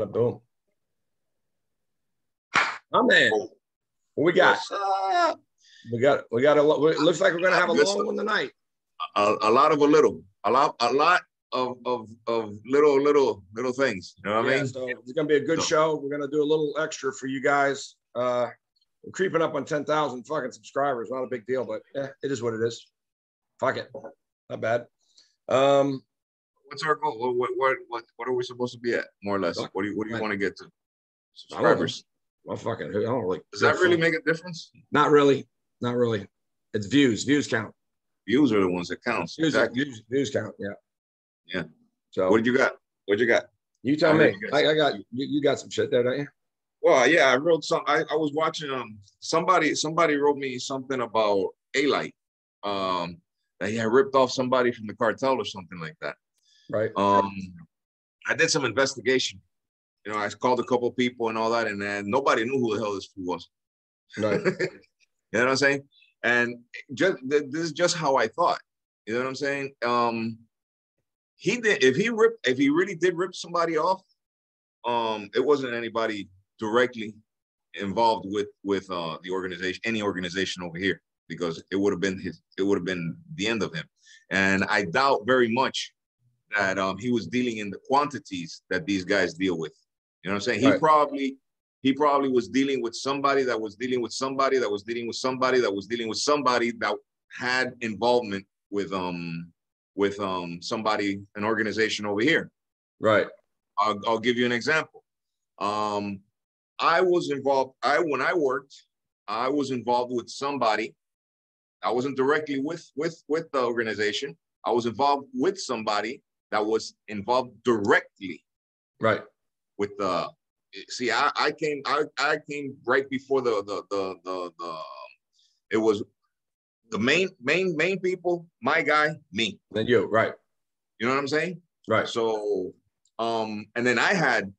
Boom. Oh man, what we got? We got a lot. It looks like we're gonna have a long one tonight. A lot of a little, a lot of little things. You know what I mean? So it's gonna be a good show. We're gonna do a little extra for you guys. We're creeping up on 10,000 fucking subscribers. Not a big deal, but it is what it is. Fuck it, not bad. What's our goal? What are we supposed to be at, more or less? What do you want to get to? Subscribers. Well, fucking, I don't really. Does that really make a difference? Not really. Not really. It's views. Views count. Views are the ones that count. Views count. Yeah. Yeah. So what did you got? What you got? You tell me. I got you got some shit there, don't you? Well, yeah, I wrote some. I was watching somebody wrote me something about Alite. That he had ripped off somebody from the cartel or something like that. Right. I did some investigation. You know, I called a couple people and all that, and then nobody knew who the hell this fool was. Right. You know what I'm saying? And this is just how I thought. You know what I'm saying? He did. If he really did rip somebody off, it wasn't anybody directly involved with the organization, any organization over here, because it would have been the end of him. And I doubt very much that he was dealing in the quantities that these guys deal with. You know what I'm saying? Right. He probably was dealing with somebody that was dealing with somebody that was dealing with somebody that was dealing with somebody that had involvement with somebody, an organization over here. Right. I'll give you an example. I was involved. When I worked, I was involved with somebody. I wasn't directly with the organization. I was involved with somebody that was involved directly. Right. With the see, I came right before it was the main people, my guy, me. Then you, right. You know what I'm saying? Right. So and then I had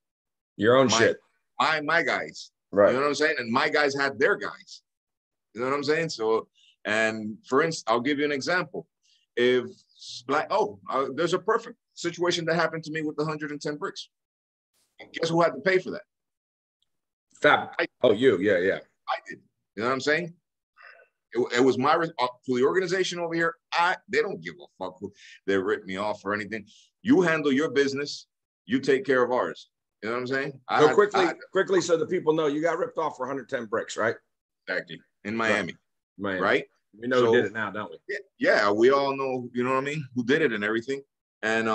your own shit. My guys. Right. You know what I'm saying? And my guys had their guys. You know what I'm saying? So, and for instance, I'll give you an example. If there's a perfect situation that happened to me with the 110 bricks. And guess who had to pay for that? Fab. Yeah. I did. You know what I'm saying? It was my to the organization over here. They don't give a fuck who they ripped me off or anything. You handle your business. You take care of ours. You know what I'm saying? So quickly, so the people know you got ripped off for 110 bricks, right? Exactly. In Miami. Right? We know who did it now, don't we? Yeah, we all know, you know what I mean, who did it and everything. And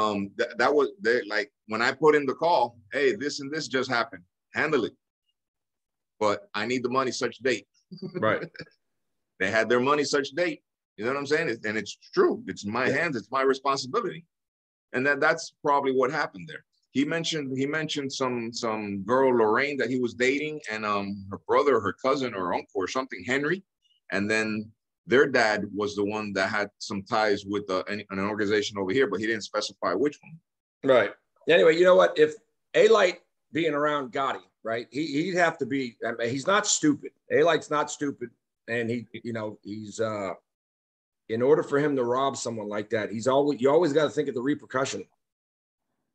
that was like when I put in the call, hey, this and this just happened. Handle it. But I need the money such date. Right. They had their money such date. You know what I'm saying? And it's true. It's in my hands. It's my responsibility. And that's probably what happened there. He mentioned some girl, Lorraine, that he was dating, and her brother, her cousin, or uncle, or something, Henry, and then their dad was the one that had some ties with an organization over here, but he didn't specify which one. Right. Anyway, you know what? If Alite being around Gotti, right? He'd have to be. I mean, he's not stupid. Alite's not stupid, and he's in order for him to rob someone like that, you always got to think of the repercussion.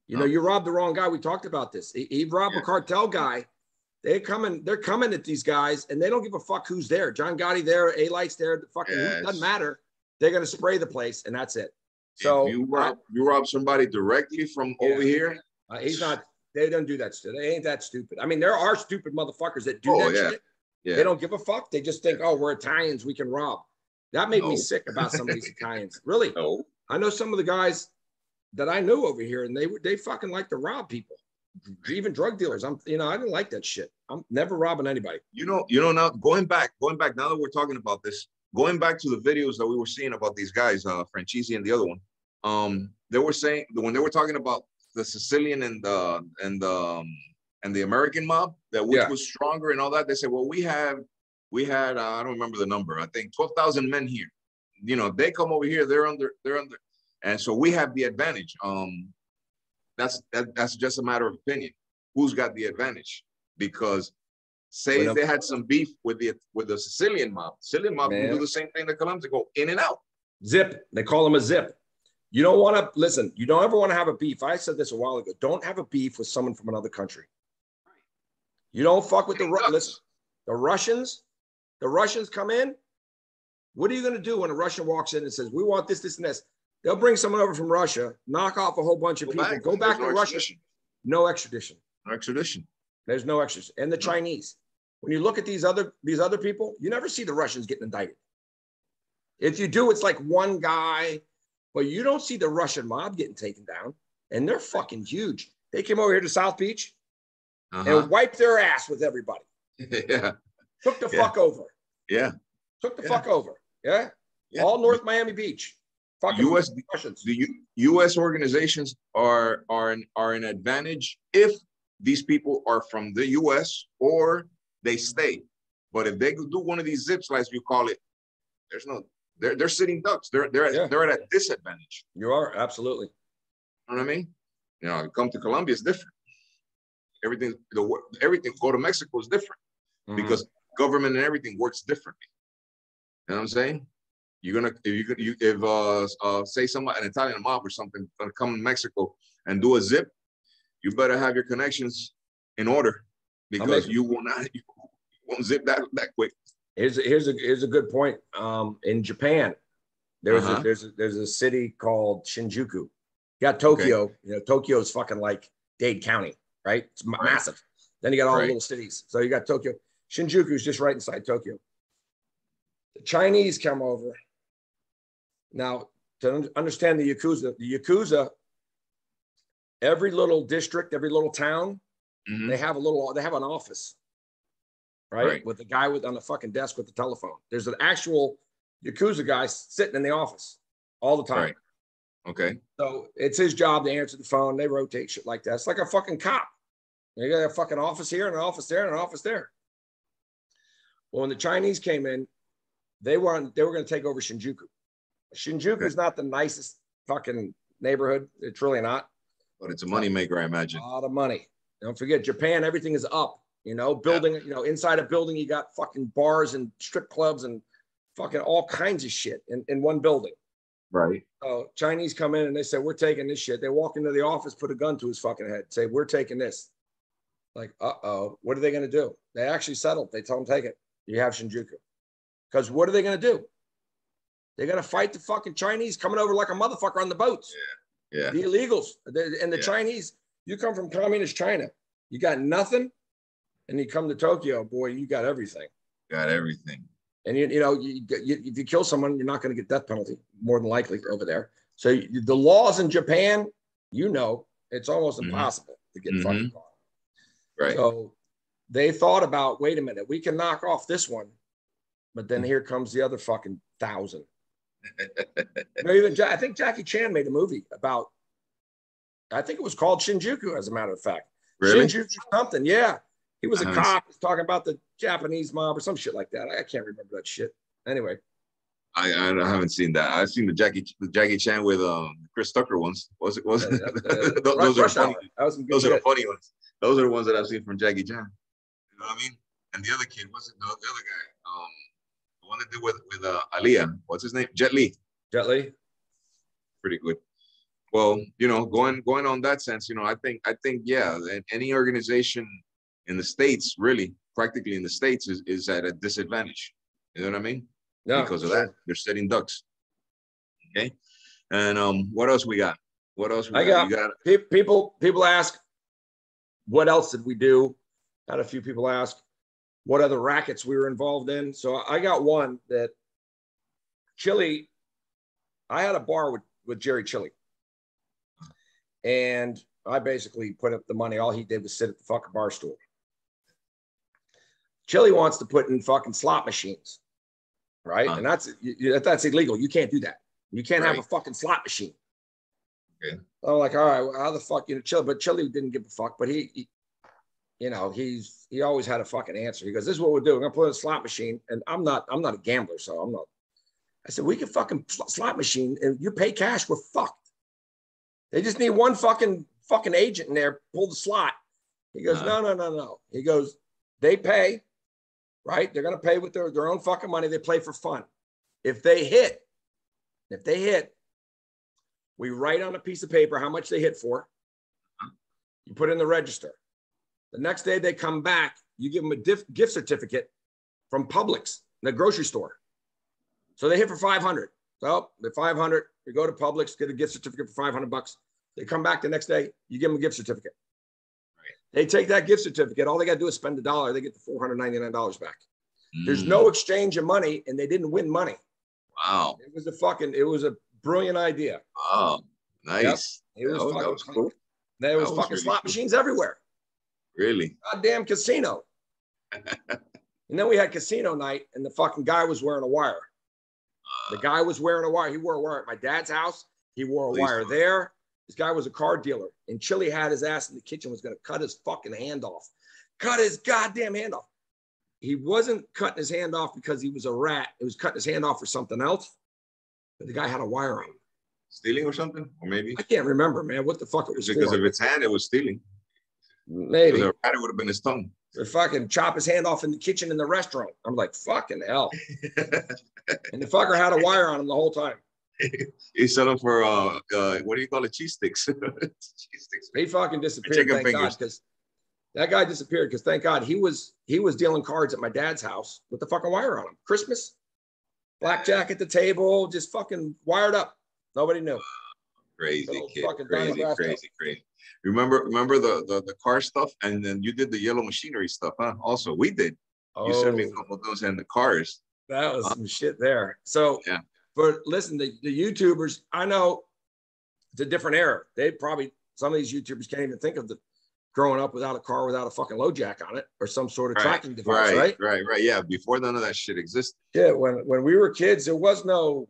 You know, you robbed the wrong guy. We talked about this. He robbed a cartel guy. They're coming at these guys, and they don't give a fuck who's there. John Gotti there, Alite's there. It doesn't matter. They're going to spray the place, and that's it. So if you rob somebody directly from over here. He's not. They don't do that shit. They ain't that stupid. I mean, there are stupid motherfuckers that do that shit. Yeah. They don't give a fuck. They just think, we're Italians. We can rob. That made me sick about some of these Italians. Really. No. I know some of the guys that I knew over here, and they fucking like to rob people, even drug dealers. I didn't like that shit. I'm never robbing anybody. You know, now going back, now that we're talking about this, going back to the videos that we were seeing about these guys, Franchisi and the other one, they were saying when they were talking about the Sicilian and the American mob, that which was stronger and all that, they said, well, we had I don't remember the number. I think 12,000 men here. You know, they come over here, they're under. And so we have the advantage. That's just a matter of opinion. Who's got the advantage? Because say if they had some beef with the Sicilian mob will do the same thing that Colombia, go in and out. Zip. They call them a zip. You don't want to listen. You don't ever want to have a beef. I said this a while ago. Don't have a beef with someone from another country. You don't fuck with listen, the Russians. The Russians come in. What are you going to do when a Russian walks in and says, we want this, this, and this? They'll bring someone over from Russia, knock off a whole bunch of people, go back to Russia. No extradition. No extradition. There's no extradition. And the Chinese. When you look at these other people, you never see the Russians getting indicted. If you do, it's like one guy, but you don't see the Russian mob getting taken down. And they're fucking huge. They came over here to South Beach and wiped their ass with everybody. Yeah. Took the fuck over. Yeah. Took the fuck over. Yeah. All North Miami Beach. Fucking Russians. The U.S. organizations are an advantage if these people are from the U.S. or they stay. But if they do one of these zip slides, you call it, they're sitting ducks. They're at a disadvantage. You are, absolutely. You know what I mean? You know, come to Colombia, it's different. Everything go to Mexico is different because government and everything works differently. You know what I'm saying? If say an Italian mob or something gonna come to Mexico and do a zip, you better have your connections in order because you won't zip that quick. Here's a good point. In Japan, there's a city called Shinjuku. You got Tokyo. Okay. You know, Tokyo's fucking like Dade County, right? It's massive. Then you got all the little cities. So you got Tokyo. Shinjuku's just right inside Tokyo. The Chinese come over. Now, to understand the Yakuza, every little district, every little town, they have an office, right? With the guy on the fucking desk with the telephone. There's an actual Yakuza guy sitting in the office all the time. Right. Okay. So it's his job to answer the phone. They rotate shit like that. It's like a fucking cop. You got a fucking office here and an office there and an office there. Well, when the Chinese came in, they were going to take over Shinjuku. Shinjuku is not the nicest fucking neighborhood. It's really not. But it's a moneymaker, I imagine. A lot of money. Don't forget, Japan, everything is up. You know, building, inside a building, you got fucking bars and strip clubs and fucking all kinds of shit in one building. Right. So Chinese come in and they say, we're taking this shit. They walk into the office, put a gun to his fucking head, say, we're taking this. Like, what are they going to do? They actually settled. They tell them, take it. You have Shinjuku. Because what are they going to do? They're going to fight the fucking Chinese coming over like a motherfucker on the boats. Yeah. The illegals. And the Chinese, you come from communist China. You got nothing. And you come to Tokyo, boy, you got everything. Got everything. And, if you kill someone, you're not going to get death penalty, more than likely, over there. So the laws in Japan, it's almost impossible to get fucking caught. Right. So they thought about, wait a minute, we can knock off this one. But then here comes the other fucking 1,000. I think Jackie Chan made a movie about, I think it was called Shinjuku, as a matter of fact. Really? Shinjuku something, yeah. He was a cop. He's talking about the Japanese mob or some shit like that. I can't remember that shit. Anyway. I haven't seen that. I've seen the Jackie Chan with Chris Tucker ones. Those are funny. Those are the funny ones. Those are the ones that I've seen from Jackie Chan. You know what I mean? And the other kid, what's it? The other guy, the one that did with Aliyah. What's his name? Jet Li. Jet Li. Pretty good. Well, going on that sense, I think any organization in the States, really, practically in the States, is at a disadvantage. You know what I mean? Yeah, because of that, they're setting ducks. Okay. And what else we got? People ask, what else did we do? Had a few people ask what other rackets we were involved in. So I got one that Chili, I had a bar with Jerry Chili. And I basically put up the money. All he did was sit at the fucking bar stool. Chili wants to put in fucking slot machines, right? And that's illegal. You can't do that. You can't have a fucking slot machine. Okay. I'm like, all right, well, how the fuck, Chili? But Chili didn't give a fuck. But he always had a fucking answer. He goes, this is what we'll do. We're gonna put in a slot machine. And I'm not a gambler, so I'm not. I said, we can fucking slot machine and you pay cash, we're fucked. They just need one fucking agent in there, pull the slot. He goes, no. He goes, they pay, right? They're going to pay with their own fucking money. They play for fun. If they hit, we write on a piece of paper how much they hit for. You put in the register. The next day they come back you give them a gift certificate from Publix, the grocery store. So they hit for 500. So the 500, you go to Publix, get a gift certificate for 500 bucks. They come back the next day, you give them a gift certificate. Right. They take that gift certificate. All they got to do is spend $1. They get the $499 back. There's no exchange of money, and they didn't win money. Wow. It was a brilliant idea. Oh, nice. Yep. It was fucking that was cool. There was fucking really slot machines everywhere. Really? Goddamn casino. And then we had casino night, and the fucking guy was wearing a wire. The guy was wearing a wire. He wore a wire at my dad's house. He wore a wire there. This guy was a car dealer, and Chili had his ass in the kitchen, was going to cut his fucking hand off. Cut his goddamn hand off. He wasn't cutting his hand off because he was a rat. He was cutting his hand off for something else. But the guy had a wire on him. Stealing or something? Or maybe? I can't remember, man. What the fuck it was because of its hand, it was stealing. Maybe. If it was a rat, it would have been his tongue. They fucking chop his hand off in the kitchen in the restaurant. I'm like, fucking hell. And the fucker had a wire on him the whole time. He's selling for, what do you call it? Cheese sticks. Cheese sticks. He fucking disappeared, thank God, because that guy disappeared because thank God he was dealing cards at my dad's house with the fucking wire on him. Christmas, blackjack at the table, just fucking wired up. Nobody knew. Crazy kid. Crazy. Remember the car stuff, and then you did the yellow machinery stuff, huh? Also, we did. You sent me a couple of those and the cars. That was some shit there. So, yeah. But listen, the YouTubers, I know it's a different era. Some of these YouTubers can't even think of growing up without a car without a fucking low jack on it or some sort of tracking device, right? Right. Yeah, before none of that shit existed. Yeah, when we were kids, there was no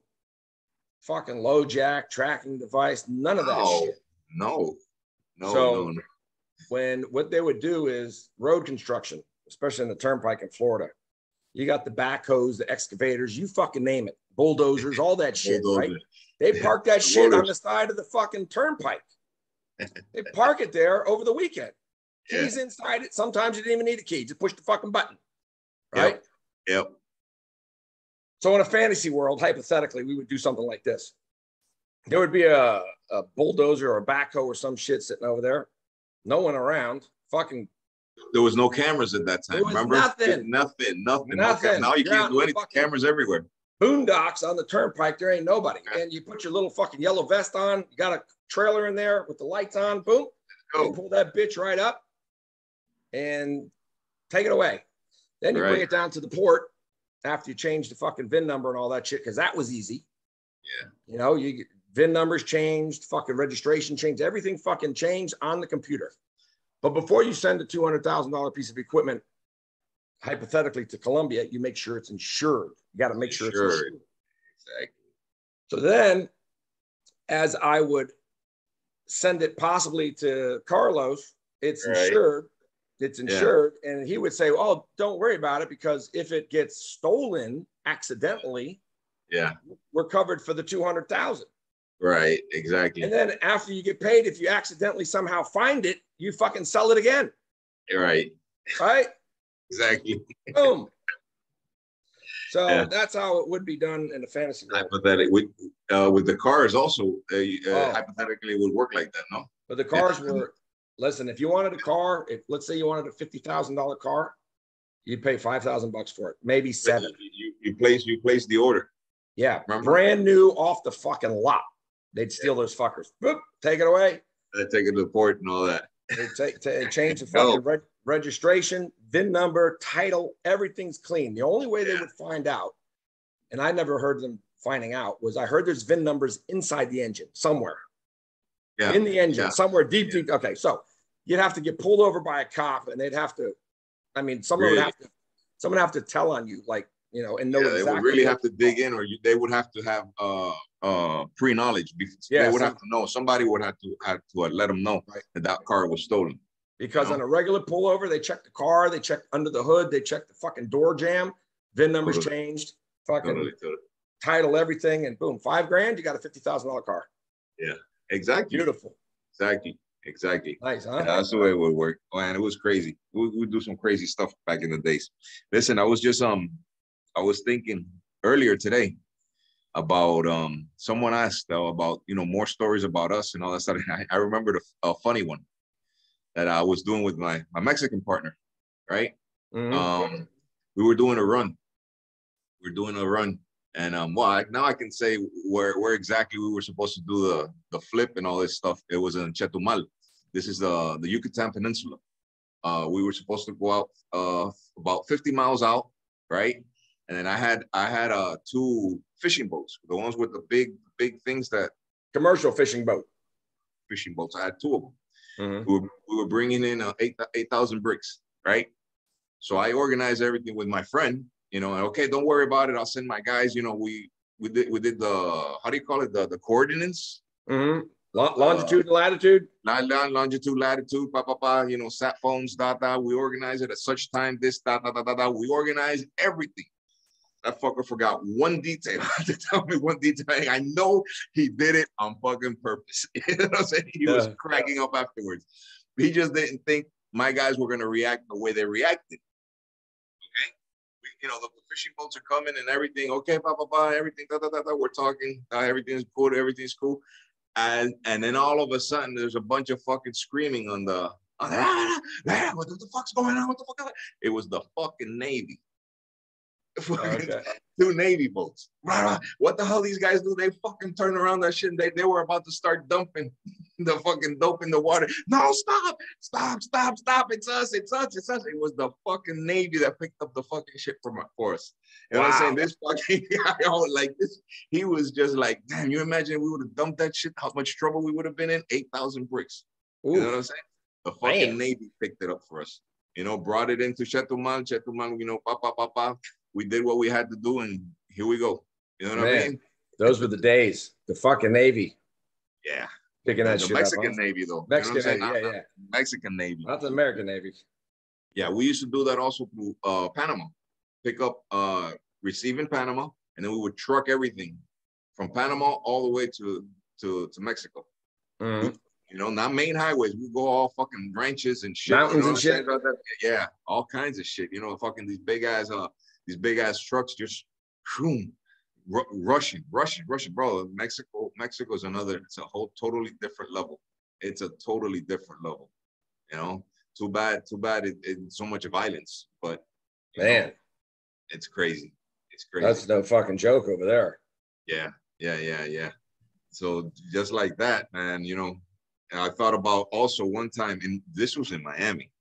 fucking low jack tracking device, none of that shit. No. When what they would do is road construction, especially in the turnpike in Florida, you got the backhoes, the excavators, you fucking name it, bulldozers, all that shit, right? They park that shit on the side of the fucking turnpike. They park it there over the weekend. Keys inside it. Sometimes you didn't even need a key. Just push the fucking button, right? Yep. So in a fantasy world, hypothetically, we would do something like this. There would be a bulldozer or a backhoe or some shit sitting over there. No one around. Fucking. There was no cameras at that time. Remember? Nothing. Now you can't do anything. Cameras everywhere. Boondocks on the turnpike. There ain't nobody. And you put your little fucking yellow vest on. You got a trailer in there with the lights on. Boom. You pull that bitch right up and take it away. Then you bring it down to the port after you change the fucking VIN number and all that shit, because that was easy. Yeah. You know, you VIN numbers changed, fucking registration changed, everything fucking changed on the computer. But before you send a $200,000 piece of equipment, hypothetically, to Colombia, you make sure it's insured. You got to make sure it's insured. Exactly. So then, as I would send it possibly to Carlos, it's insured. It's insured. Yeah. And he would say, oh, don't worry about it, because if it gets stolen accidentally, we're covered for the 200,000. Right, exactly. And then after you get paid, if you accidentally somehow find it, you fucking sell it again. Right. Right? Exactly. Boom. So that's how it would be done in a fantasy world. Hypothetically, with the cars also, hypothetically, it would work like that, no? But the cars were, listen, if you wanted a car, let's say you wanted a $50,000 car, you'd pay $5,000 for it, maybe $7,000. You place the order. Yeah, remember? Brand new off the fucking lot. They'd steal those fuckers. Boop, take it away. They take it to the port and all that. They change the fucking registration, VIN number, title, everything's clean. The only way they would find out, and I never heard them finding out, was I heard there's VIN numbers inside the engine somewhere. Yeah. In the engine, somewhere deep. Okay, so you'd have to get pulled over by a cop, and they'd have to, I mean, someone would have to tell on you, like, you know, and know exactly. They would really have to dig in, or they would have to have pre-knowledge. They would have to know. Somebody would have to let them know that car was stolen. Because on a regular pullover, they check the car, they check under the hood, they check the fucking door jamb, VIN numbers changed, fucking title, everything, and boom, $5,000, you got a $50,000 car. Yeah, exactly. Beautiful. Exactly. Nice, huh? Yeah, that's the way it would work. Oh, and it was crazy. We do some crazy stuff back in the days. Listen, I was just I was thinking earlier today about someone asked about, you know, more stories about us and all that stuff. I remembered a funny one that I was doing with my Mexican partner, right? Mm-hmm. We were doing a run. And well, now I can say where exactly we were supposed to do the flip and all this stuff. It was in Chetumal. This is the Yucatan Peninsula. We were supposed to go out about 50 miles out, right? And then I had 2 fishing boats, the ones with the big things that commercial fishing boats. I had 2 of them. Mm-hmm. We were bringing in 8,000 bricks, right? So I organized everything with my friend, and okay, don't worry about it. I'll send my guys. We did the, how do you call it, the coordinates? Mm-hmm. Longitude and latitude. Longitude, latitude, sat phones, We organize it at such time. This, We organize everything. That fucker forgot one detail. To tell me one detail. I know he did it on fucking purpose. You know what I'm saying? He was cracking up afterwards. He just didn't think my guys were gonna react the way they reacted. Okay, the fishing boats are coming and everything. Okay, everything. We're talking. Everything's cool. And then all of a sudden, there's a bunch of fucking screaming on the. What the fuck's going on? What the fuck? It was the fucking Navy. Okay. 2 Navy boats. What the hell these guys do? They fucking turn around that shit. And they were about to start dumping the fucking dope in the water. No, stop. It's us. It was the fucking Navy that picked up the fucking shit for us. You know what I'm saying? This fucking guy, like this, he was just like, damn, you imagine if we would have dumped that shit, how much trouble we would have been in? 8,000 bricks. Ooh. You know what I'm saying? The fucking Navy picked it up for us. Brought it into Chetumal, we did what we had to do, and here we go. You know what I mean? Those were the days. The fucking Navy. Yeah. Picking that shit Mexican up, Navy, though. Mexican Navy, yeah. Mexican Navy. Not the American Navy. Yeah, we used to do that also through Panama. Pick up, receive in Panama, and then we would truck everything from Panama all the way to Mexico. Mm-hmm. Not main highways. We go all fucking ranches and shit. Mountains and shit. Yeah, all kinds of shit. Fucking these big ass trucks just rushing, bro. Mexico is another. It's a whole totally different level. It's a totally different level. Too bad. It's so much violence, but man, it's crazy. It's crazy. That's no fucking joke over there. Yeah. So just like that, man. And I thought about also one time, and this was in Miami.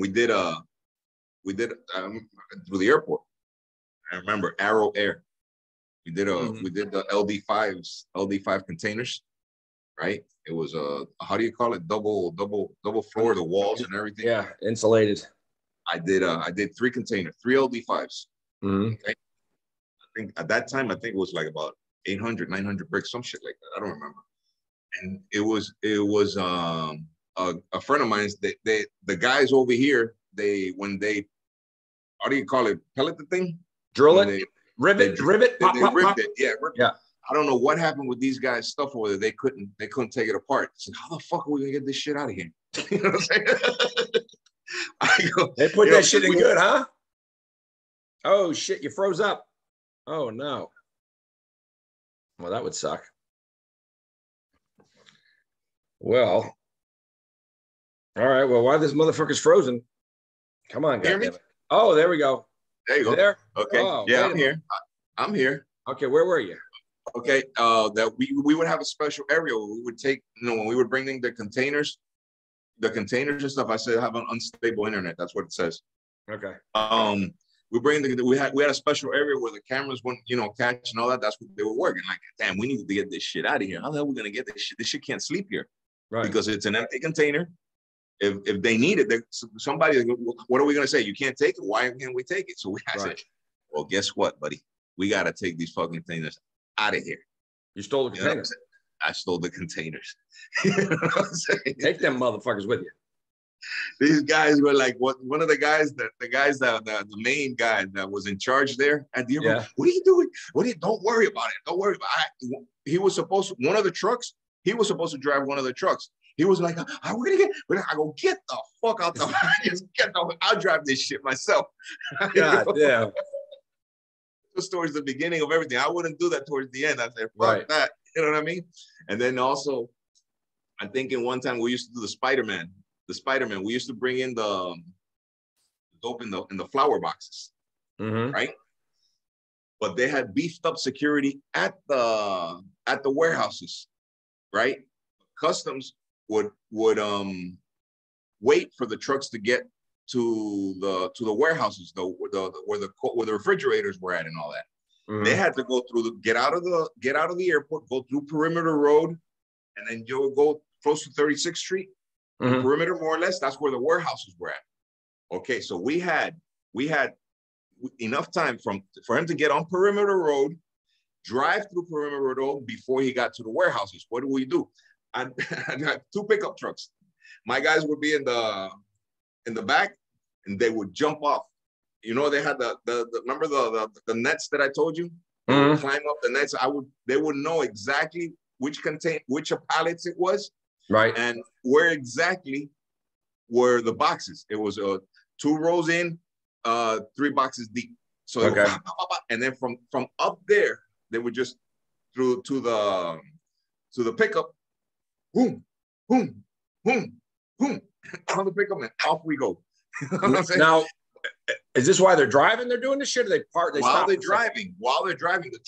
We did through the airport. I remember Arrow Air. We did the LD5 containers, right? It was how do you call it? Double floor, the walls and everything. Yeah, insulated. I did 3 containers, 3 LD5s. Mm-hmm. Okay? I think at that time, it was like about 800, 900 bricks, some shit like that. I don't remember. And it was a friend of mine's. The guys over here, when they, how do you call it? Pellet the thing? Drill it? Rivet? Pop. It. Yeah, yeah. I don't know what happened with these guys' stuff over there. They couldn't take it apart. I said, how the fuck are we gonna get this shit out of here? You know what I'm saying? They put that shit in good, huh? Oh shit, you froze up. Oh no. Well, that would suck. Well, all right. Well, why this motherfucker's frozen? Come on, goddammit. Oh, there we go. There you go. There? Okay. Oh, yeah, I'm here. I'm here. Okay, where were you? Okay. That we would have a special area where we would take, when we would bring in the containers and stuff. I said have an unstable internet. That's what it says. Okay. We had a special area where the cameras wouldn't, catch and all that. That's what they were working. Like, damn, we need to get this shit out of here. How the hell are we gonna get this shit? This shit can't sleep here, right? Because it's an empty container. If they need it, somebody, what are we gonna say? You can't take it. Why can't we take it? So I said, well, guess what, buddy? We gotta take these fucking containers out of here. You stole the containers. I stole the containers. Take them motherfuckers with you. These guys were like, one of the guys, the main guy that was in charge there at the airport. Yeah. What are you doing? Don't worry about it. Don't worry about it. He was supposed to, one of the trucks, he was supposed to drive one of the trucks. He was like, I go, get the fuck out the, I'll drive this shit myself. God damn. Just towards the beginning of everything. I wouldn't do that towards the end. I said, fuck that. You know what I mean? And then also, I'm thinking one time we used to do the Spider-Man. the Spider-Man, we used to bring in the dope in the flower boxes, right? But they had beefed up security at the warehouses, right? Customs would wait for the trucks to get to the warehouses, where the refrigerators were at and all that. They had to go through get out of the airport, go through Perimeter Road, and then you'll go close to 36th Street. Perimeter, more or less, that's where the warehouses were at. Okay, so we had enough time for him to get on Perimeter Road, drive through Perimeter Road before he got to the warehouses. What do? I got 2 pickup trucks. My guys would be in the back, and they would jump off. You know, they had remember the nets that I told you? They would climb up the nets. They would know exactly which pallets it was, right, and where exactly were the boxes. It was 2 rows in, 3 boxes deep. So it would, and then from up there, they would just through to the pickup, boom, boom, boom, boom, on the pickup, and off we go. Now, is this why they're driving? They're doing this shit? Or they park? While they're driving, the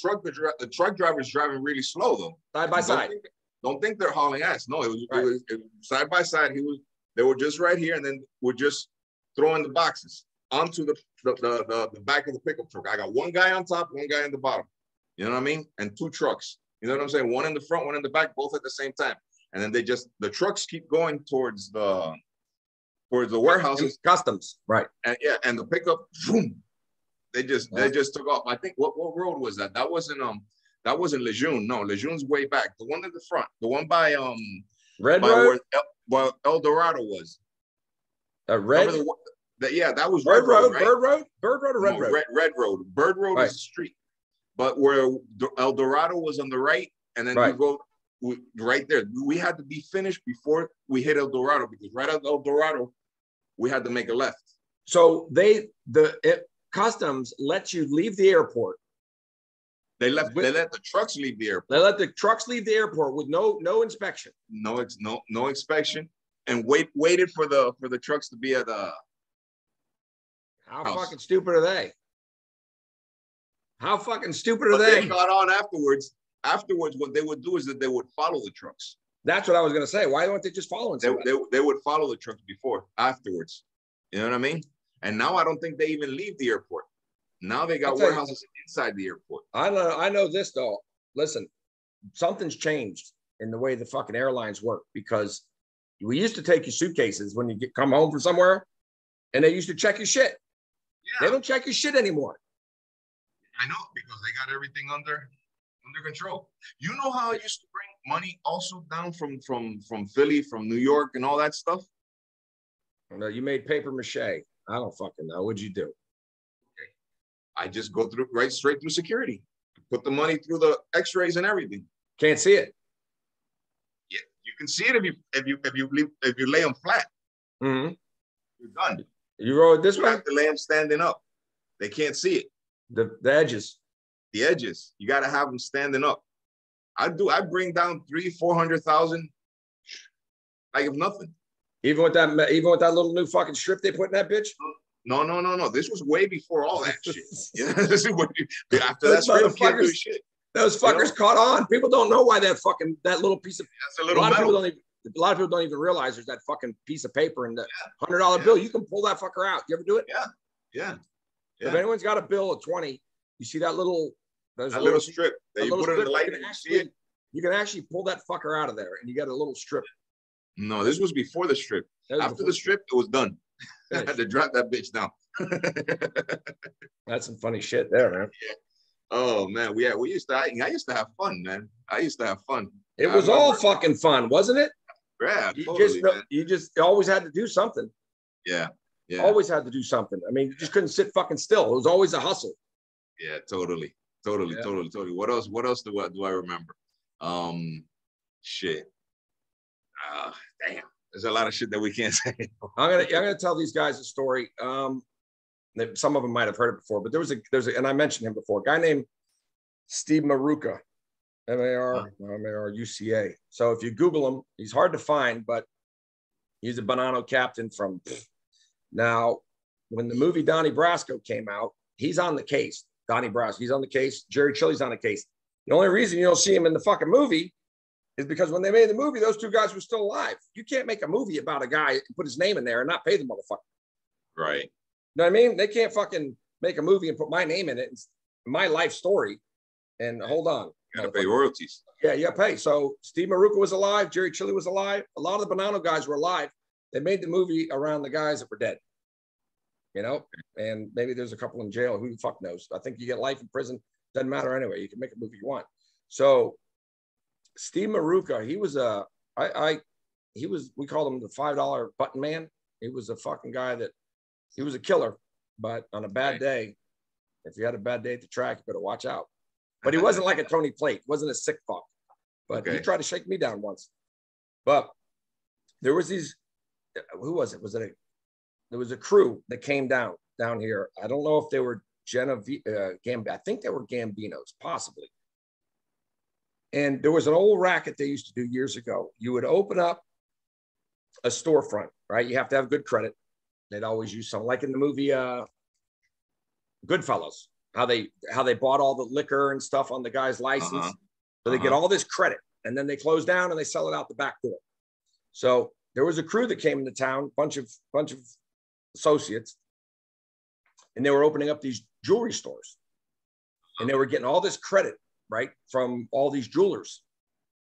truck driver is driving really slow though. Side by side. Don't think they're hauling ass. No, it was side by side. They were just right here, and then we're just throwing the boxes onto the back of the pickup truck. I got 1 guy on top, 1 guy on the bottom. You know what I mean? And 2 trucks. You know what I'm saying? 1 in the front, 1 in the back, both at the same time. And then the trucks keep going towards the warehouses. Customs, right? And the pickup, boom, they just took off. I think what road was that? That wasn't Lejeune. No, Lejeune's way back. The one in the front, the one by Red Road, where El Dorado was. Red. That was Bird Road. Right? Bird Road or Red Road? Red Road. Bird Road is the street, but where El Dorado was on the right, and then you go right there. We had to be finished before we hit El Dorado, because right at El Dorado, we had to make a left. So customs let you leave the airport. They let the trucks leave the airport. They let the trucks leave the airport with no inspection. No inspection, and waited for the trucks to be at the. How fucking stupid are they? How fucking stupid are they? They got on afterwards. Afterwards, what they would do is that they would follow the trucks. That's what I was going to say. Why don't they just follow somebody? They would follow the trucks afterwards. You know what I mean? And now I don't think they even leave the airport. Now they got warehouses inside the airport. I know this though. Listen, something's changed in the way the fucking airlines work, because we used to take your suitcases when you come home from somewhere, and they used to check your shit. Yeah. They don't check your shit anymore. I know, because they got everything under control. You know how I used to bring money also down from Philly, from New York, and all that stuff? No, you made paper mache. I don't fucking know. What'd you do? Okay. I just go straight through security. Put the money through the X-rays and everything. Can't see it. Yeah, you can see it if you lay them flat. Mm-hmm. You're done. You roll it this way? You have to lay them standing up. They can't see it. The edges. The edges. You got to have them standing up. I bring down 300,000-400,000 like if nothing. Even with that little new fucking strip they put in that bitch? No. This was way before all that shit. Yeah, this is what after that strip, can't do shit. Those fuckers caught on. People don't know why that little piece of. That's a little. A lot of people don't even realize there's that fucking piece of paper in the $100 bill. You can pull that fucker out. You ever do it? Yeah. If anyone's got a bill of 20, you see that little. Little strip that you put in the light. You can actually pull that fucker out of there, and you got a little strip. No, this was before the strip. After the strip, it was done. I had to drop that bitch down. That's some funny shit there, man. Yeah. Oh man, I used to have fun, man. I used to have fun. It was all fucking fun, wasn't it? Yeah, you just always had to do something. Yeah. Always had to do something. I mean, you just couldn't sit fucking still. It was always a hustle. Yeah, totally. What else do I remember? Shit. Damn. There's a lot of shit that we can't say. I'm gonna tell these guys a story. Some of them might have heard it before, but there's a, and I mentioned him before. A guy named Steve Maruca, Maruca. So if you Google him, he's hard to find, but He's a Bonanno captain from. Now, when the movie Donnie Brasco came out, he's on the case. Donnie Brasco, he's on the case. Jerry Chili's on the case. The only reason you don't see him in the fucking movie is because when they made the movie, those two guys were still alive. You can't make a movie about a guy and put his name in there and not pay the motherfucker. Right. You know what I mean? They can't fucking make a movie and put my name in it. It's my life story. And hold on. You gotta pay royalties. Yeah, you gotta pay. So Steve Maruca was alive. Jerry Chili was alive. A lot of the Bonanno guys were alive. They made the movie around the guys that were dead. You know? And maybe there's a couple in jail. Who the fuck knows? I think you get life in prison. Doesn't matter anyway. You can make a movie you want. So Steve Maruca, he was we called him the $5 button man. He was a fucking guy that he was a killer, but on a bad day, if you had a bad day at the track, you better watch out. But he wasn't like a Tony Plate, wasn't a sick fuck. But he tried to shake me down once. But there was these, who was it? There was a crew that came down here. I don't know if they were I think they were Gambinos, possibly. And there was an old racket they used to do years ago. You would open up a storefront, right? You have to have good credit. They'd always use something like in the movie Goodfellas, how they bought all the liquor and stuff on the guy's license. So they get all this credit, and then they close down and they sell it out the back door. So there was a crew that came into town, bunch of associates, and they were opening up these jewelry stores, and they were getting all this credit, right, from all these jewelers,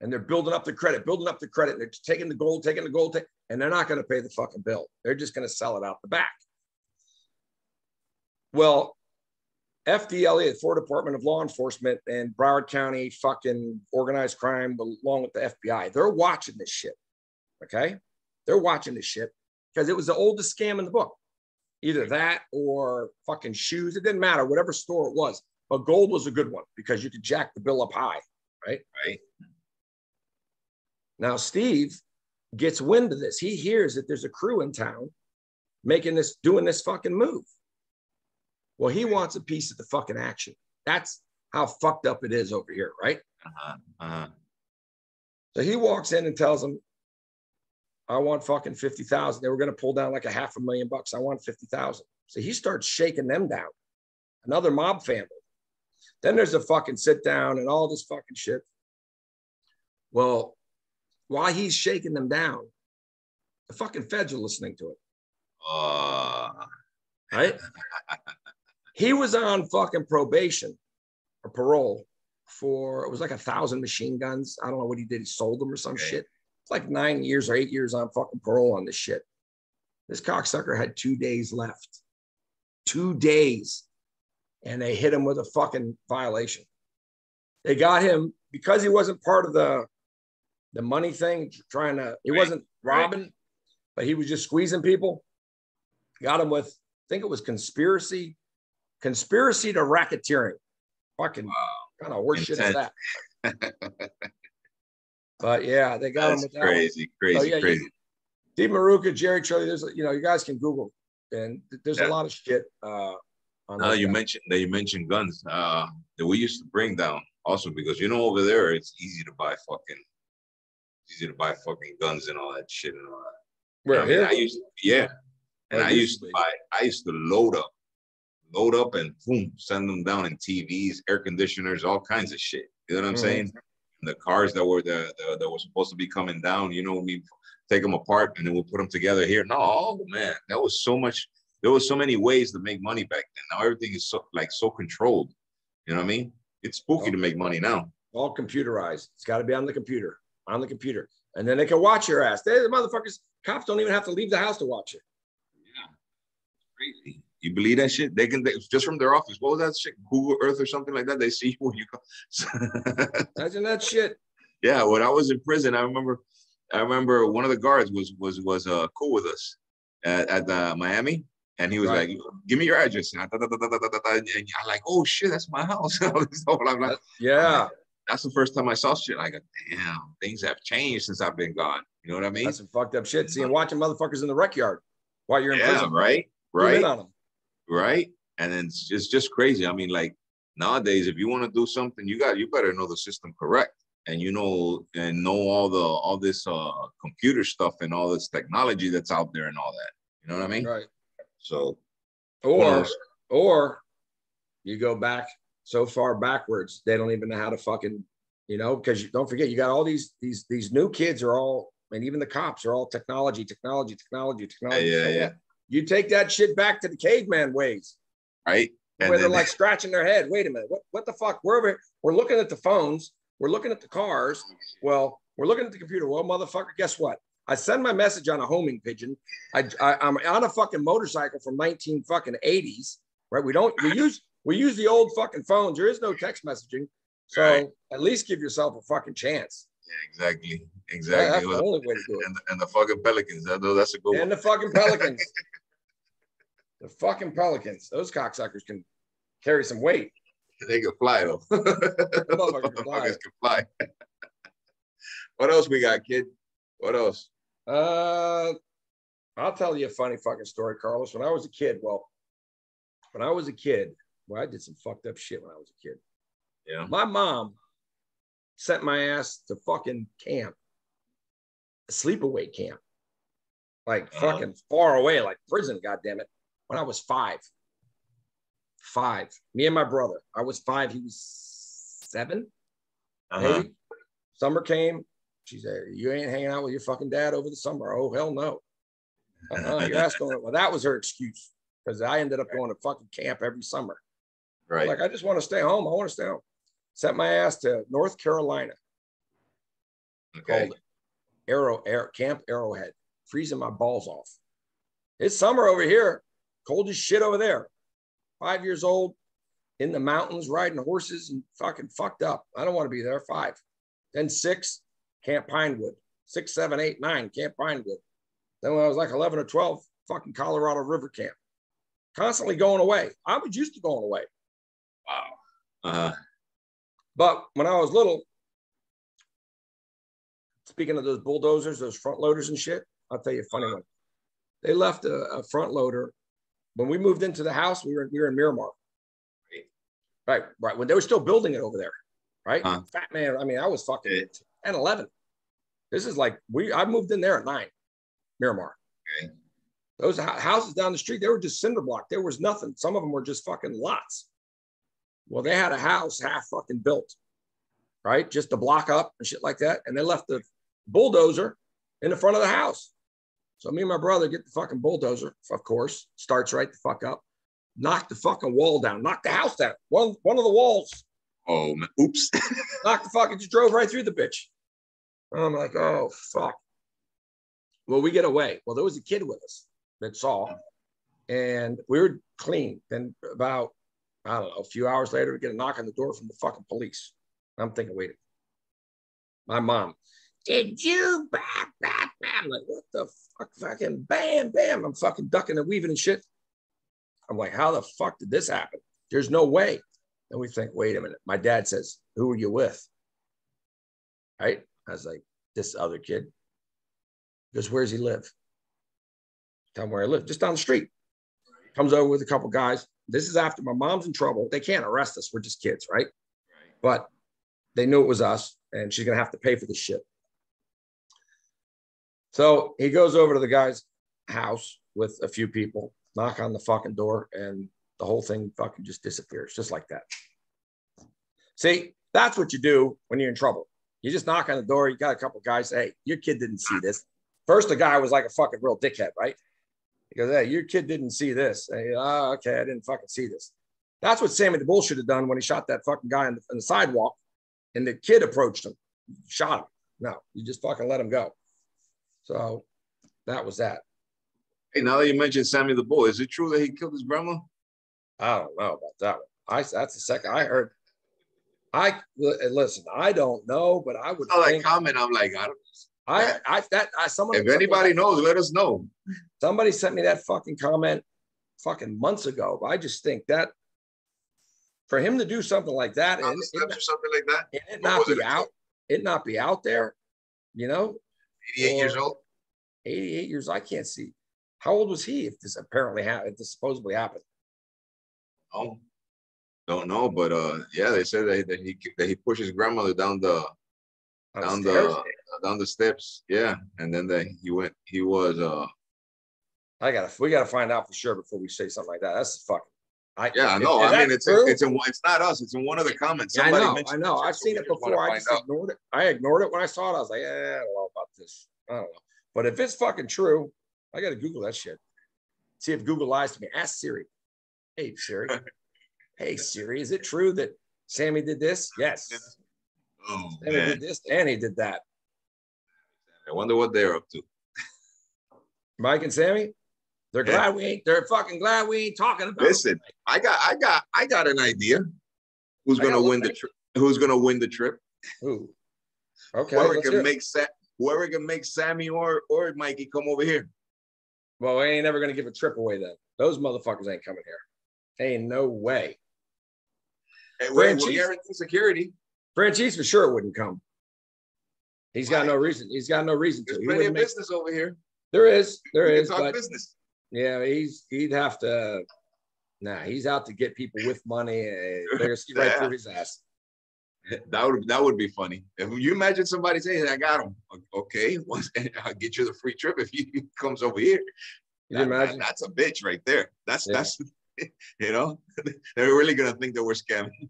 and they're building up the credit, and they're taking the gold, and they're not going to pay the fucking bill. They're just going to sell it out the back. Well, FDLE, the Florida Department of Law Enforcement, and Broward County fucking organized crime, along with the FBI, they're watching this shit. Okay, they're watching this shit because it was the oldest scam in the book. Either that or fucking shoes. It didn't matter, whatever store it was. But gold was a good one because you could jack the bill up high, right? Right. Now, Steve gets wind of this. He hears that there's a crew in town doing this fucking move. Well, he wants a piece of the fucking action. That's how fucked up it is over here, right? So he walks in and tells them, I want fucking 50,000. They were going to pull down like $500,000. I want 50,000. So he starts shaking them down. Another mob family. Then there's a fucking sit down and all this fucking shit. Well, while he's shaking them down, the fucking feds are listening to it. Right? He was on fucking probation or parole for, it was like 1,000 machine guns. I don't know what he did. He sold them or some shit. It's like 9 years or 8 years on fucking parole on this shit. This cocksucker had 2 days left. 2 days. And they hit him with a fucking violation. They got him because he wasn't part of the money thing, he wasn't robbing, but he was just squeezing people. Got him with, I think it was conspiracy to racketeering. Fucking kind of horse shit is that? But yeah, they got him with that. Crazy. Steve Maruca, Jerry Chili, you guys can Google, and there's a lot of shit. Now you mentioned guns that we used to bring down also because over there it's easy to buy fucking guns and all that shit and all that. I used to load up and boom, send them down in TVs, air conditioners, all kinds of shit. You know what I'm saying? And the cars that were that were supposed to be coming down, we take them apart and then we'll put them together here. No, man, there was so many ways to make money back then. Now everything is so controlled. You know what I mean? It's spooky to make money now. All computerized. It's got to be on the computer. And then they can watch your ass. The motherfuckers, cops don't even have to leave the house to watch it. Yeah. It's crazy. You believe that shit? They just from their office. What was that shit? Google Earth or something like that? They see where you go. Imagine that shit. Yeah. When I was in prison, I remember one of the guards was cool with us at Miami. And he was like, give me your address. And I'm like, oh shit, that's my house. So I'm like, yeah. That's the first time I saw shit. I go, damn, things have changed since I've been gone. You know what I mean? That's some fucked up shit. Watching motherfuckers in the rec yard while you're in prison. Right. Right. And then it's just crazy. I mean, like nowadays, if you want to do something, you better know the system correct. and and know all this computer stuff and all this technology that's out there and all that. You know what I mean? Right. So, or you go back so far backwards, they don't even know how to fucking, because don't forget, you got all these new kids are all, and even the cops are all technology. Yeah. You take that shit back to the caveman ways, right? Where they're like scratching their head. Wait a minute, what the fuck? We're looking at the phones, we're looking at the cars. Well, we're looking at the computer. Well, motherfucker, guess what? I send my message on a homing pigeon. I'm on a fucking motorcycle from 1980s, right? We use the old fucking phones. There is no text messaging, so right. At least give yourself a fucking chance. Yeah, exactly. That's the only way to do it. And the fucking pelicans. That's a good one. And the fucking pelicans. The fucking pelicans. Those cocksuckers can carry some weight. They can fly though. Motherfuckers can fly. What else we got, kid? What else? I'll tell you a funny fucking story, Carlos. When I was a kid, I did some fucked up shit when I was a kid. Yeah. My mom sent my ass to fucking camp, a sleepaway camp, like fucking far away, like prison, goddammit, when I was five. Me and my brother. I was 5, he was 7, maybe. Summer came. She said, "You ain't hanging out with your fucking dad over the summer." Oh, hell no. Your ass going. Well, that was her excuse, because I ended up going to fucking camp every summer. Right. Like, I just want to stay home. I want to stay home. Sent my ass to North Carolina. Okay. Called Camp Arrowhead. Freezing my balls off. It's summer over here. Cold as shit over there. 5 years old, in the mountains, riding horses and fucking fucked up. I don't want to be there. 5. Then 6, Camp Pinewood. 6, 7, 8, 9, Camp Pinewood. Then when I was like 11 or 12, fucking Colorado River Camp. Constantly going away. I was used to going away. Wow. But when I was little, speaking of those bulldozers, those front loaders and shit, I'll tell you a funny one. They left a front loader. When we moved into the house, we were in Miramar. Right. When they were still building it over there. Right. Fat man. I mean, I was fucking 10, 11. This is like, I moved in there at 9, Miramar. Okay. Those houses down the street, they were just cinder block. There was nothing. Some of them were just fucking lots. Well, they had a house half fucking built, right? Just to block up and shit like that. And they left the bulldozer in the front of the house. So me and my brother get the fucking bulldozer, of course, starts right the fuck up, knock the fucking wall down, knock the house down. One of the walls. Oh, man. Oops. Knocked the fucking, just drove right through the bitch. And I'm like, oh, fuck. Well, we get away. Well, there was a kid with us that saw, and we were clean. Then about, I don't know, a few hours later, we get a knock on the door from the fucking police. I'm thinking, wait a minute. My mom, did you? I'm like, what the fuck? Fucking bam, bam. I'm fucking ducking and weaving and shit. I'm like, how the fuck did this happen? There's no way. And we think, wait a minute. My dad says, who are you with? Right? I was like, this other kid. He goes, where's he live? Tell him where I live. Just down the street. Comes over with a couple guys. This is after my mom's in trouble. They can't arrest us. We're just kids, right? But they knew it was us, and she's going to have to pay for this shit. So he goes over to the guy's house with a few people, knock on the fucking door, and the whole thing fucking just disappears, just like that. See, that's what you do when you're in trouble. You just knock on the door. You got a couple guys say, hey, your kid didn't see this. First, the guy was like a fucking real dickhead, right? He goes, hey, your kid didn't see this. Hey, okay, I didn't fucking see this. That's what Sammy the Bull should have done when he shot that fucking guy on the sidewalk, and the kid approached him, shot him. No, you just fucking let him go. So that was that. Hey, now that you mentioned Sammy the Bull, is it true that he killed his grandma? I don't know about that one. That's the second I heard. Listen, I don't know, but I would. I saw that comment. I'm like, I don't. Someone. If anybody knows, let us know. Somebody sent me that fucking comment fucking months ago. But I just think that for him to do something like that, and something like that, and it not be out there, you know. 88 years old. 88 years. I can't see. How old was he if this apparently happened? If this supposedly happened? Oh, don't know, but yeah, they said that he pushed his grandmother down the down the steps. Yeah, and then he was. We gotta find out for sure before we say something like that. That's fucking. No, I mean it's not us. It's in one of the comments. Yeah, I know. I've seen it before. I just ignored it. I ignored it when I saw it. I was like, I don't know about this. I don't know. But if it's fucking true, I gotta Google that shit. See if Google lies to me. Ask Siri. Hey Siri. Hey Siri, is it true that Sammy did this? Yes. Oh, Sammy did this and he did that. I wonder what they're up to. Mike and Sammy? They're fucking glad we ain't talking about. Listen, I got an idea. Who's gonna win the trip? Who? Okay. Whoever can make Sammy or Mikey come over here. Well, we ain't never gonna give a trip away then. Those motherfuckers ain't coming here. Ain't no way. Hey, we'll guarantee security. Franchise for sure wouldn't come. He's got no reason. He's got no reason to. There's plenty of business over here. There is. Talk business. Yeah, he'd have to. Nah, he's out to get people with money. They're gonna see right through his ass. That would be funny. If you imagine somebody saying, "I got him," okay, I'll get you the free trip if he comes over here. You imagine? That's a bitch right there. That's you know, they're really gonna think that we're scamming.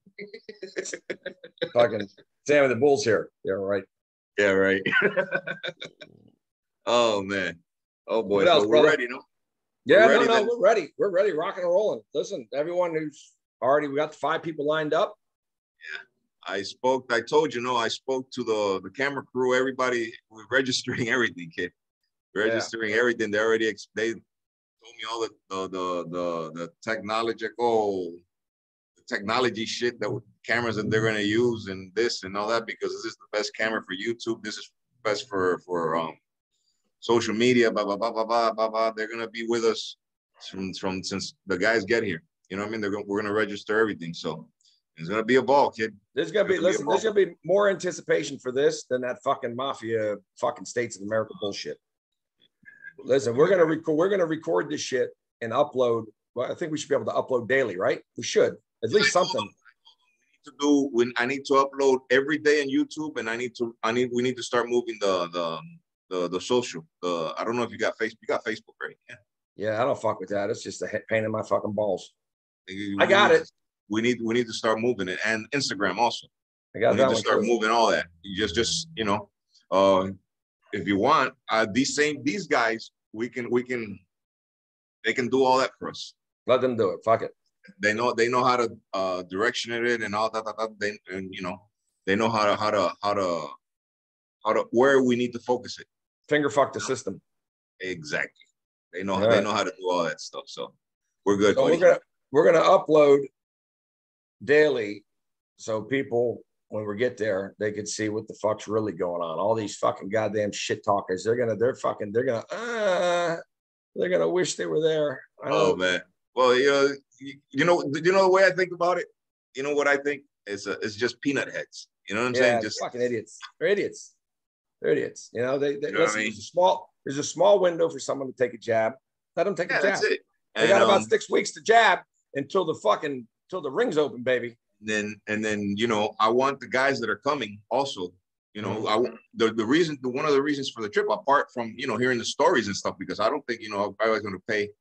Fucking Sam and the Bulls here. Yeah, right. Yeah, right. Oh man. Oh boy. So we're ready, no? Yeah, we're ready. We're ready, rocking and rolling. Listen, everyone who's we got 5 people lined up. Yeah. I told you, I spoke to the camera crew, everybody. We're registering everything, kid. Registering everything. They told me all the technology shit that cameras that they're gonna use and this and all that, because this is the best camera for YouTube. This is best for social media, blah, blah, blah, blah, blah, blah, blah. They're going to be with us since the guys get here. You know what I mean? We're going to register everything. So it's going to be a ball, kid. There's going to be more anticipation for this than that fucking Mafia fucking States of America bullshit. Listen, we're going to record this shit and upload. Well, I think we should be able to upload daily, right? We should, at least something. I need to upload every day on YouTube, and we need to start moving the social. I don't know if you got Facebook. You got Facebook, right? Yeah, I don't fuck with that. It's just a pain in my fucking balls. I got it. We need to start moving it, and Instagram also. We need to start moving all that. You just if you want, these guys, they can do all that for us. Let them do it. Fuck it. They know how to direction it and all that. They know how to where we need to focus it. Finger fuck the system. Exactly. They know how to do all that stuff. So we're good. So we're gonna upload daily, so people, when we get there, they can see what the fuck's really going on. All these fucking goddamn shit talkers. They're gonna wish they were there. Oh man. Well, you know the way I think about it. You know what I think is it's just peanut heads. You know what I'm saying? Just fucking idiots. They're idiots. They're idiots. You know, listen, I mean? there's a small window for someone to take a jab. Let them take a jab. That's it. They got about 6 weeks to jab until the ring's open, baby. And then I want the guys that are coming also. One of the reasons for the trip, apart from hearing the stories and stuff, because I don't think I was going to pay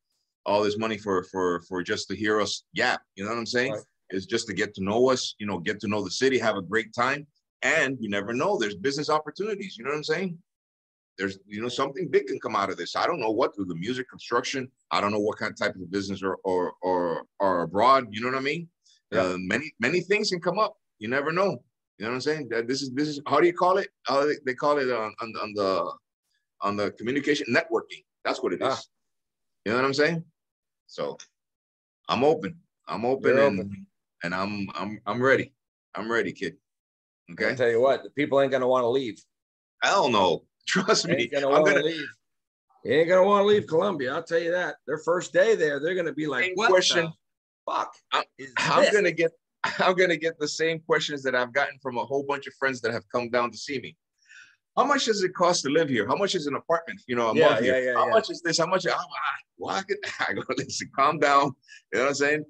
all this money for just to hear us yap. You know what I'm saying? Right. It's just to get to know us. Get to know the city, have a great time. And you never know. There's business opportunities. You know what I'm saying? There's, something big can come out of this. I don't know what, through the music, construction. I don't know what kind of type of business or abroad. You know what I mean? Yeah. Many things can come up. You never know. You know what I'm saying? This is how do you call it? They call it on the communication networking. That's what it is. You know what I'm saying? So I'm open. And I'm ready. I'm ready, kid. Okay. I'll tell you what, the people ain't gonna want to leave. Hell no. Trust me. They ain't gonna want to leave Colombia. I'll tell you that. Their first day there, they're gonna be like, "What the fuck?" I'm gonna get the same questions that I've gotten from a whole bunch of friends that have come down to see me. How much does it cost to live here? How much is an apartment? A month here. How much is this? How much? I go, listen, calm down. You know what I'm saying?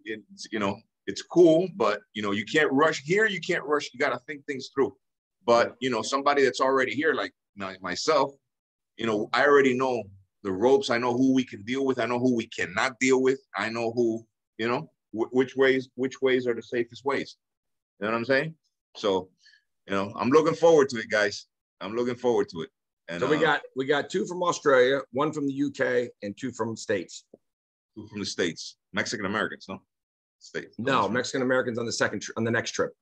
It's cool, but you can't rush here. You can't rush. You got to think things through. But you know, somebody that's already here, like myself, you know, I already know the ropes. I know who we can deal with. I know who we cannot deal with. I know who, you know, which ways are the safest ways. You know what I'm saying? So, you know, I'm looking forward to it, guys. I'm looking forward to it. And so we got 2 from Australia, 1 from the UK, and 2 from States. 2 from the States. Mexican Americans, no? States. No, Mexican Americans on the next trip.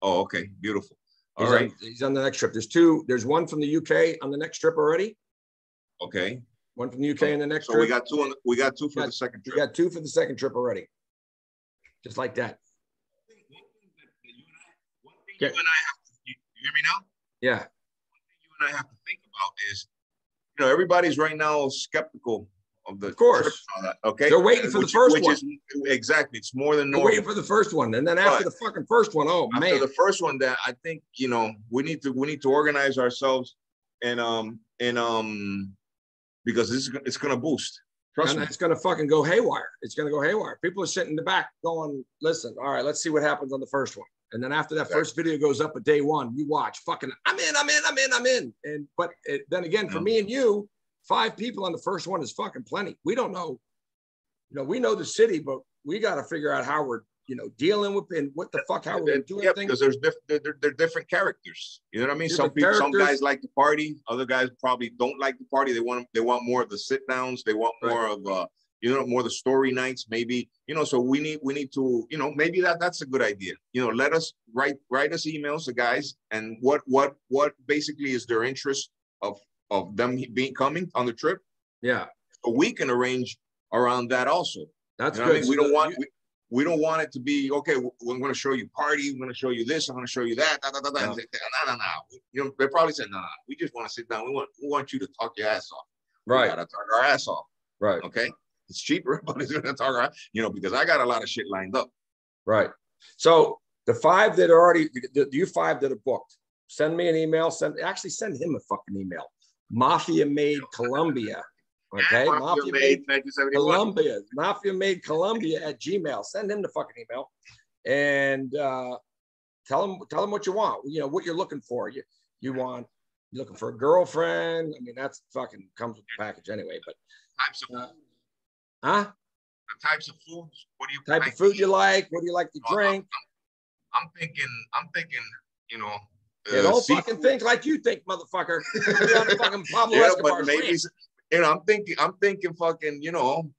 Oh, okay, beautiful. All He's right. He's on the next trip. There's 1 from the UK on the next trip already. Okay. 1 from the UK in the next trip. So we got 2 for the second trip. We got 2 for the second trip already. Just like that. One thing you and I have to, you hear me now? Yeah. One thing you and I have to think about is, you know, everybody's right now skeptical of the trip and all that, okay? They're waiting for the first one. Exactly. It's more than normal. They're waiting for the first one. And then after the fucking first one, oh man. After the first one, that I think, you know, we need to organize ourselves and because it's gonna boost. Trust me. It's gonna fucking go haywire. It's gonna go haywire. People are sitting in the back going, listen, all right, let's see what happens on the first one. And then after that first video goes up at day 1, you watch fucking, I'm in. And then again, for me and you, 5 people on the first one is fucking plenty. We don't know, you know, we know the city, but we got to figure out how we're, you know, dealing with and what the fuck, how we're doing things. Because they're different characters. You know what I mean? Some guys like to party. Other guys probably don't like to party. They want more of the sit downs. They want more of you know, more of the story nights. Maybe, you know. So we need to, you know, maybe that's a good idea. You know, let us write us emails, the guys, and what basically is their interest of them coming on the trip. Yeah. So we can arrange around that also. That's you know good. I mean? We don't want it to be, okay, we're going to show you party. We're going to show you this. I'm going to show you that. No. You know, they probably said, no, we just want to sit down. We want you to talk your ass off. Right. We got to talk our ass off. Right. Okay. It's cheaper, but it's going to talk our, you know, because I got a lot of shit lined up. Right. So the 5 that are already, you 5 that are booked, send me an email. Send him a fucking email. Mafia Made Colombia. Okay, Mafia made Colombia. Mafia Made Colombia at Gmail. Send him the fucking email, and tell him what you want. You know what you're looking for. You're looking for a girlfriend. I mean, that's fucking comes with the package anyway. But types of food. The types of foods. What do you type of food you like? What do you like to drink? I'm thinking. You know. Don't fucking think like you think, motherfucker. You're on a fucking Pablo Escobar. Maybe. You know, I'm thinking fucking, you know,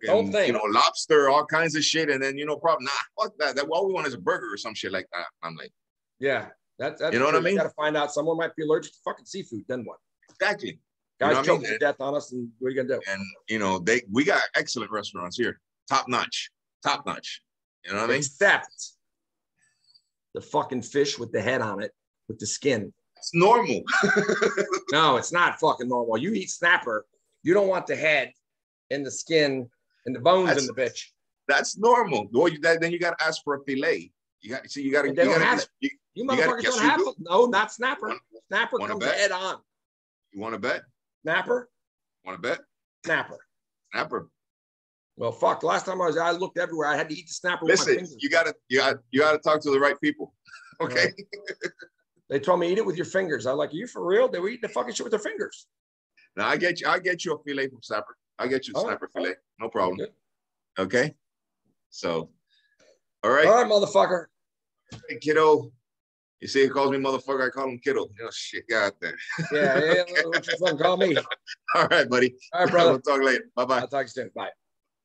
you know, lobster, all kinds of shit. And then, you know, probably, fuck that. All we want is a burger or some shit like that. I'm like, yeah, that's you know what I mean? You got to find out. Someone might be allergic to fucking seafood. Then what? Exactly. Guys choking to death on us, and what are you gonna do? And you know, we got excellent restaurants here, top notch. You know what I mean? Except the fucking fish with the head on it, with the skin. It's normal. No, it's not fucking normal. You eat snapper. You don't want the head and the skin and the bones in the bitch. That's normal. Well, then you got to ask for a fillet. You got to. They don't have it. You motherfuckers don't have it. No, not snapper. Snapper comes head on. You want to bet? Snapper. Want to bet? Snapper. Well, fuck. Last time I looked everywhere. I had to eat the snapper. Listen, with my fingers. You got to talk to the right people. Okay. They told me eat it with your fingers. I was like, are you for real? They were eating the fucking shit with their fingers. Now I get you a fillet from snapper. I get you a snapper fillet. No problem. Okay. So, all right, motherfucker. Hey, kiddo. You see, he calls me motherfucker. I call him kiddo. You know, shit, got there. Yeah, what you fucking call me. All right, buddy. All right, brother. We'll talk later. Bye-bye. I'll talk to you soon. Bye.